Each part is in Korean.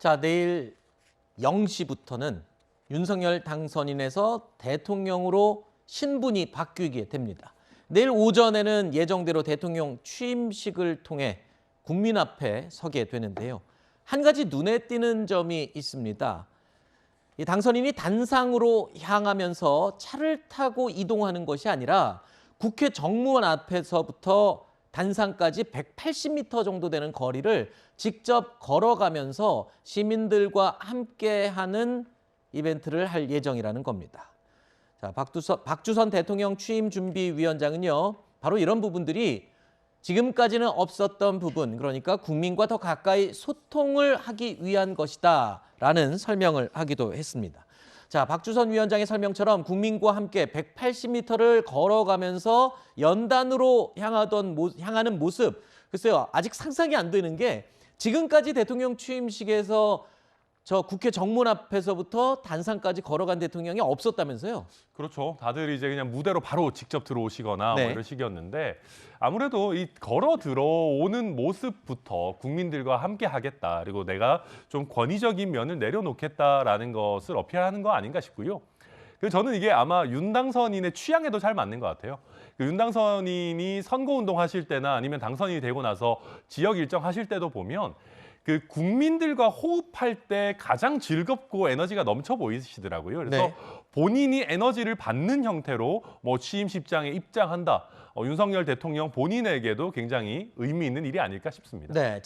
자, 내일 0시부터는 윤석열 당선인에서 대통령으로 신분이 바뀌게 됩니다. 내일 오전에는 예정대로 대통령 취임식을 통해 국민 앞에 서게 되는데요. 한 가지 눈에 띄는 점이 있습니다. 이 당선인이 단상으로 향하면서 차를 타고 이동하는 것이 아니라 국회 정무원 앞에서부터 단상까지 180m 정도 되는 거리를 직접 걸어가면서 시민들과 함께하는 이벤트를 할 예정이라는 겁니다. 자, 박주선 대통령 취임준비위원장은요, 바로 이런 부분들이 지금까지는 없었던 부분, 그러니까 국민과 더 가까이 소통을 하기 위한 것이다라는 설명을 하기도 했습니다. 자, 박주선 위원장의 설명처럼 국민과 함께 180m를 걸어가면서 연단으로 향하는 모습, 글쎄요, 아직 상상이 안 되는 게 지금까지 대통령 취임식에서 저 국회 정문 앞에서부터 단상까지 걸어간 대통령이 없었다면서요? 그렇죠. 다들 이제 그냥 무대로 바로 직접 들어오시거나 네. 뭐 이런 식이었는데 아무래도 이 걸어 들어오는 모습부터 국민들과 함께 하겠다. 그리고 내가 좀 권위적인 면을 내려놓겠다라는 것을 어필하는 거 아닌가 싶고요. 그래서 저는 이게 아마 윤 당선인의 취향에도 잘 맞는 것 같아요. 윤 당선인이 선거운동 하실 때나 아니면 당선인이 되고 나서 지역 일정 하실 때도 보면 그 국민들과 호흡할 때 가장 즐겁고 에너지가 넘쳐 보이시더라고요. 그래서 네. 본인이 에너지를 받는 형태로 뭐 취임식장에 입장한다. 윤석열 대통령 본인에게도 굉장히 의미 있는 일이 아닐까 싶습니다. 네,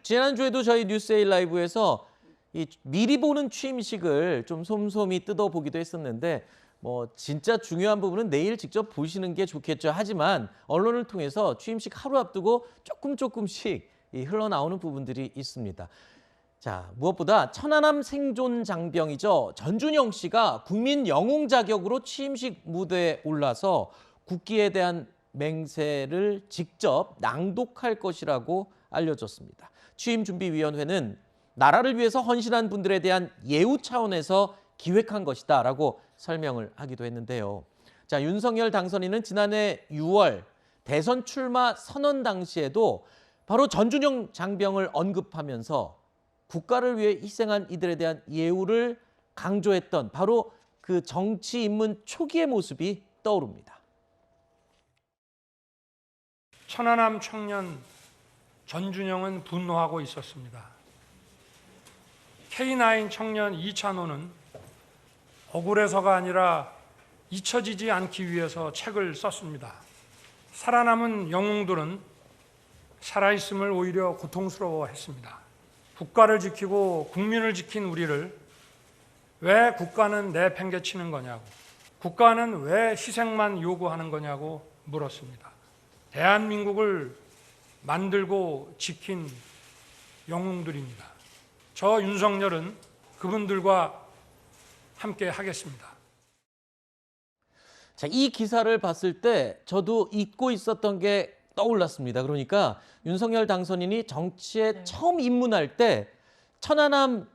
지난주에도 저희 뉴스에일 라이브에서 이 미리 보는 취임식을 좀 솜솜히 뜯어보기도 했었는데 뭐 진짜 중요한 부분은 내일 직접 보시는 게 좋겠죠. 하지만 언론을 통해서 취임식 하루 앞두고 조금씩 흘러나오는 부분들이 있습니다. 자, 무엇보다 천안함 생존 장병이죠. 전준영 씨가 국민 영웅 자격으로 취임식 무대에 올라서 국기에 대한 맹세를 직접 낭독할 것이라고 알려졌습니다. 취임준비위원회는 나라를 위해서 헌신한 분들에 대한 예우 차원에서 기획한 것이다라고 설명을 하기도 했는데요. 자, 윤석열 당선인은 지난해 6월 대선 출마 선언 당시에도 바로 전준영 장병을 언급하면서 국가를 위해 희생한 이들에 대한 예우를 강조했던 바로 그 정치 입문 초기의 모습이 떠오릅니다. 천안함 청년 전준영은 분노하고 있었습니다. K9 청년 이찬호는 억울해서가 아니라 잊혀지지 않기 위해서 책을 썼습니다. 살아남은 영웅들은 살아있음을 오히려 고통스러워했습니다. 국가를 지키고 국민을 지킨 우리를 왜 국가는 내팽개치는 거냐고, 국가는 왜 희생만 요구하는 거냐고 물었습니다. 대한민국을 만들고 지킨 영웅들입니다. 저 윤석열은 그분들과 함께 하겠습니다. 자, 이 기사를 봤을 때 저도 잊고 있었던 게 떠올랐습니다. 그러니까 윤석열 당선인이 정치에 처음 입문할 때 천안함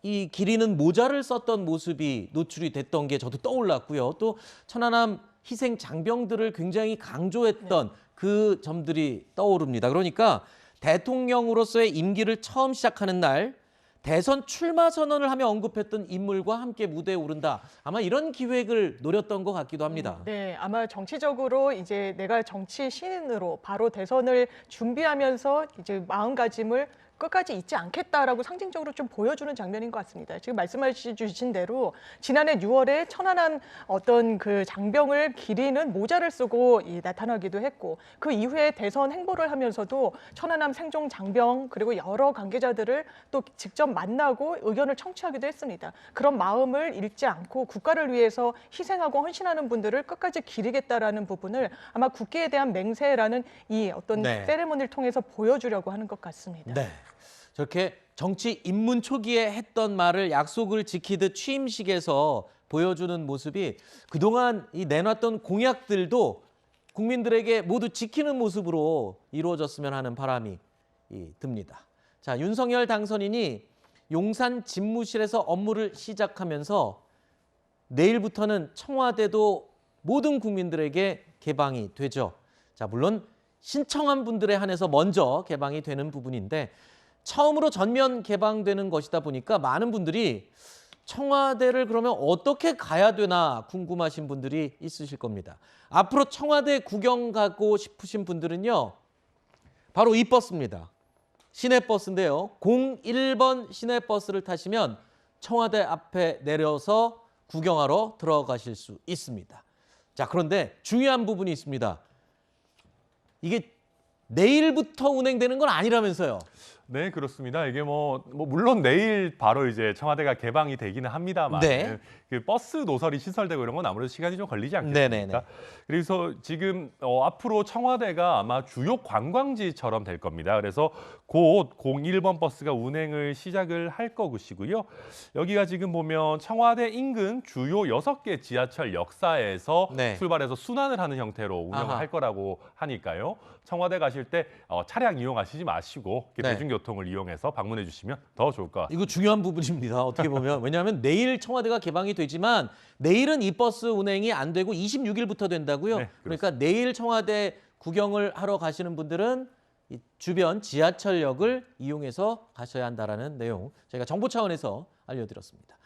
이 기리는 모자를 썼던 모습이 노출이 됐던 게 저도 떠올랐고요. 또 천안함 희생 장병들을 굉장히 강조했던 그 점들이 떠오릅니다. 그러니까 대통령으로서의 임기를 처음 시작하는 날 대선 출마 선언을 하며 언급했던 인물과 함께 무대에 오른다. 아마 이런 기획을 노렸던 것 같기도 합니다. 네, 아마 정치적으로 이제 내가 정치 신인으로 바로 대선을 준비하면서 이제 마음가짐을 끝까지 잊지 않겠다라고 상징적으로 좀 보여주는 장면인 것 같습니다. 지금 말씀해주신 대로 지난해 6월에 천안함 어떤 그 장병을 기리는 모자를 쓰고 나타나기도 했고 그 이후에 대선 행보를 하면서도 천안함 생존 장병 그리고 여러 관계자들을 또 직접 만나고 의견을 청취하기도 했습니다. 그런 마음을 잃지 않고 국가를 위해서 희생하고 헌신하는 분들을 끝까지 기리겠다라는 부분을 아마 국기에 대한 맹세라는 이 어떤 세레모니를 통해서 보여주려고 하는 것 같습니다. 네. 저렇게 정치 입문 초기에 했던 말을 약속을 지키듯 취임식에서 보여주는 모습이 그동안 내놨던 공약들도 국민들에게 모두 지키는 모습으로 이루어졌으면 하는 바람이 듭니다. 자, 윤석열 당선인이 용산 집무실에서 업무를 시작하면서 내일부터는 청와대도 모든 국민들에게 개방이 되죠. 자, 물론 신청한 분들에 한해서 먼저 개방이 되는 부분인데 처음으로 전면 개방되는 것이다 보니까 많은 분들이 청와대를 그러면 어떻게 가야 되나 궁금하신 분들이 있으실 겁니다. 앞으로 청와대 구경 가고 싶으신 분들은요. 바로 이 버스입니다. 시내버스인데요. 01번 시내버스를 타시면 청와대 앞에 내려서 구경하러 들어가실 수 있습니다. 자, 그런데 중요한 부분이 있습니다. 이게 내일부터 운행되는 건 아니라면서요. 네, 그렇습니다. 이게 물론 내일 바로 이제 청와대가 개방이 되기는 합니다만 네. 그 버스 노설이 시설되고 이런 건 아무래도 시간이 좀 걸리지 네네네. 않겠습니까? 그래서 지금 앞으로 청와대가 아마 주요 관광지처럼 될 겁니다. 그래서 곧 01번 버스가 운행을 시작을 할 것이고요. 여기가 지금 보면 청와대 인근 주요 6개 지하철 역사에서 네. 출발해서 순환을 하는 형태로 운영을 아하. 할 거라고 하니까요. 청와대 가실 때 차량 이용하시지 마시고 네. 대중교통을 이용해서 방문해 주시면 더 좋을 것 같습니다. 이거 중요한 부분입니다. 어떻게 보면. 왜냐하면 내일 청와대가 개방이 되지만 내일은 이 버스 운행이 안 되고 26일부터 된다고요. 네, 그러니까 내일 청와대 구경을 하러 가시는 분들은 이 주변 지하철역을 이용해서 가셔야 한다라는 내용 저희가 정보 차원에서 알려드렸습니다.